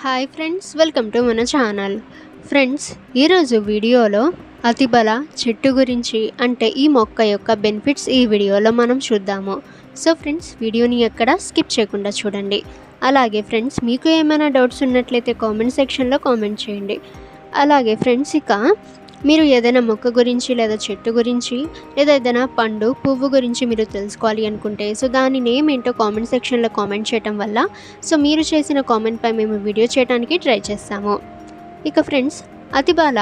Hi friends, welcome to మన channel. Friends, ఈరోజు వీడియోలో అతిబల చెట్టు గురించి అంటే ఈ మొక్క యొక్క బెనిఫిట్స్ ఈ వీడియోలో మనం చూద్దాము. సో ఫ్రెండ్స్, వీడియోని ఎక్కడ స్కిప్ చేయకుండా చూడండి. అలాగే ఫ్రెండ్స్, మీకు ఏమైనా డౌట్స్ ఉన్నట్లయితే కామెంట్ సెక్షన్లో కామెంట్ చేయండి. అలాగే ఫ్రెండ్స్, ఇక మీరు ఏదైనా మొక్క గురించి లేదా చెట్టు గురించి లేదా ఏదైనా పండు పువ్వు గురించి మీరు తెలుసుకోవాలి అనుకుంటే సో దాని నేమ్ ఏంటో కామెంట్ సెక్షన్లో కామెంట్ చేయడం వల్ల సో మీరు చేసిన కామెంట్పై మేము వీడియో చేయడానికి ట్రై చేస్తాము. ఇక ఫ్రెండ్స్, అతిబాల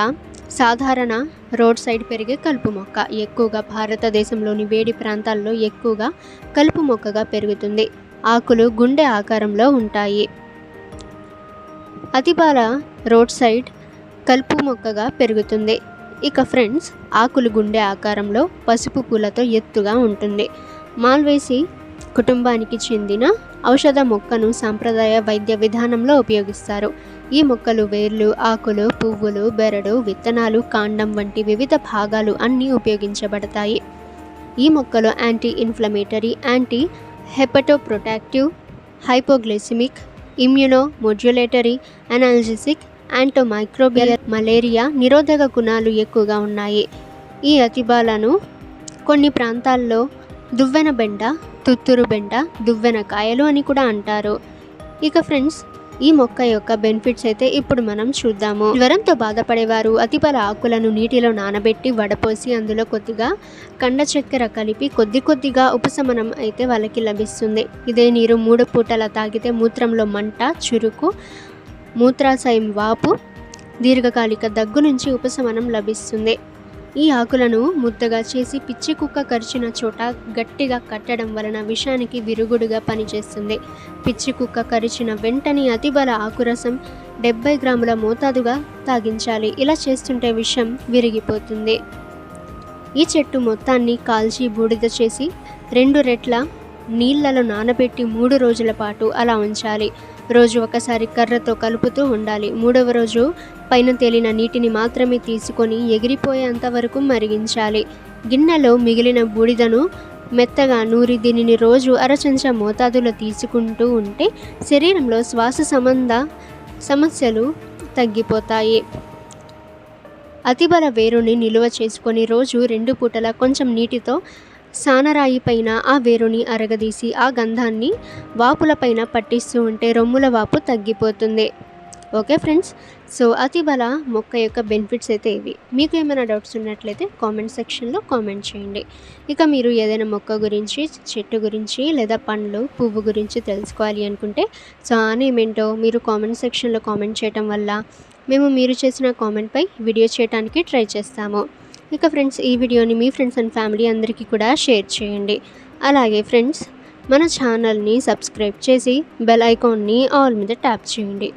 సాధారణ రోడ్ సైడ్ పెరిగే కలుపు మొక్క. ఎక్కువగా భారతదేశంలోని వేడి ప్రాంతాల్లో ఎక్కువగా కలుపు మొక్కగా పెరుగుతుంది. ఆకులు గుండె ఆకారంలో ఉంటాయి. అతిబాల రోడ్ సైడ్ కలుపు మొక్కగా పెరుగుతుంది. ఇక ఫ్రెండ్స్, ఆకులు గుండె ఆకారంలో పసుపు పూలతో ఎత్తుగా ఉంటుంది. మాల్వేసి కుటుంబానికి చెందిన ఔషధ మొక్కను సాంప్రదాయ వైద్య విధానంలో ఉపయోగిస్తారు. ఈ మొక్కలు వేర్లు, ఆకులు, పువ్వులు, బెరడు, విత్తనాలు, కాండం వంటి వివిధ భాగాలు అన్నీ ఉపయోగించబడతాయి. ఈ మొక్కలో anti inflammatory, anti hepatoprotective, hypoglycemic, immuno modulatory, analgesic, antimicrobial, malaria నిరోధక గుణాలు ఎక్కువగా ఉన్నాయి. ఈ అతిబాలను కొన్ని ప్రాంతాల్లో దువ్వెన బెండ, తుత్తూరు బెండ, దువ్వెన కాయలు అని కూడా అంటారు. ఇక ఫ్రెండ్స్, ఈ మొక్క యొక్క బెనిఫిట్స్ అయితే ఇప్పుడు మనం చూద్దాము. జ్వరంతో బాధపడేవారు అతిబల ఆకులను నీటిలో నానబెట్టి వడపోసి అందులో కొద్దిగా కండ చక్కెర కలిపి కొద్దిగా ఉపశమనం అయితే వాళ్ళకి లభిస్తుంది. ఇదే నీరు 3 పూటల తాగితే మూత్రంలో మంట, చురుకు, మూత్రాశయం వాపు, దీర్ఘకాలిక దగ్గు నుంచి ఉపశమనం లభిస్తుంది. ఈ ఆకులను ముద్దగా చేసి పిచ్చి కుక్క కరిచిన చోట గట్టిగా కట్టడం వలన విషానికి విరుగుడుగా పనిచేస్తుంది. పిచ్చి కుక్క కరిచిన వెంటనే అతిబల ఆకురసం 70 గ్రాముల మోతాదుగా తాగించాలి. ఇలా చేస్తుంటే విషం విరిగిపోతుంది. ఈ చెట్టు మొత్తాన్ని కాల్చి బూడిద చేసి 2 రెట్ల నీళ్లలో నానబెట్టి 3 రోజుల పాటు అలా ఉంచాలి. రోజు ఒకసారి కర్రతో కలుపుతూ ఉండాలి. 3వ రోజు పైన తేలిన నీటిని మాత్రమే తీసుకొని ఎగిరిపోయేంత వరకు మరిగించాలి. గిన్నెలో మిగిలిన బూడిదను మెత్తగా నూరి దీనిని రోజు అరచెంచా మోతాదులో తీసుకుంటూ ఉంటే శరీరంలో శ్వాస సంబంధ సమస్యలు తగ్గిపోతాయి. అతిబల వేరుని నిలువ చేసుకొని రోజు 2 పూటల కొంచెం నీటితో సానరాయి పైన ఆ వేరుని అరగదీసి ఆ గంధాన్ని వాపుల పైన పట్టిస్తూ ఉంటే రొమ్ముల వాపు తగ్గిపోతుంది. ఓకే ఫ్రెండ్స్, సో అతిబల మొక్క యొక్క బెనిఫిట్స్ అయితే ఇవి. మీకు ఏమైనా డౌట్స్ ఉన్నట్లయితే కామెంట్ సెక్షన్లో కామెంట్ చేయండి. ఇక మీరు ఏదైనా మొక్క గురించి, చెట్టు గురించి లేదా పండ్లు పువ్వు గురించి తెలుసుకోవాలి అనుకుంటే సో ఆ నేమ్ ఏంటో మీరు కామెంట్ సెక్షన్లో కామెంట్ చేయడం వల్ల మేము మీరు చేసిన కామెంట్పై వీడియో చేయడానికి ట్రై చేస్తాము. ఇక ఫ్రెండ్స్, ఈ వీడియోని మీ ఫ్రెండ్స్ అండ్ ఫ్యామిలీ అందరికీ కూడా షేర్ చేయండి. అలాగే ఫ్రెండ్స్, మన ఛానల్ని సబ్స్క్రైబ్ చేసి బెల్ ఐకాన్ని ఆల్ మీద ట్యాప్ చేయండి.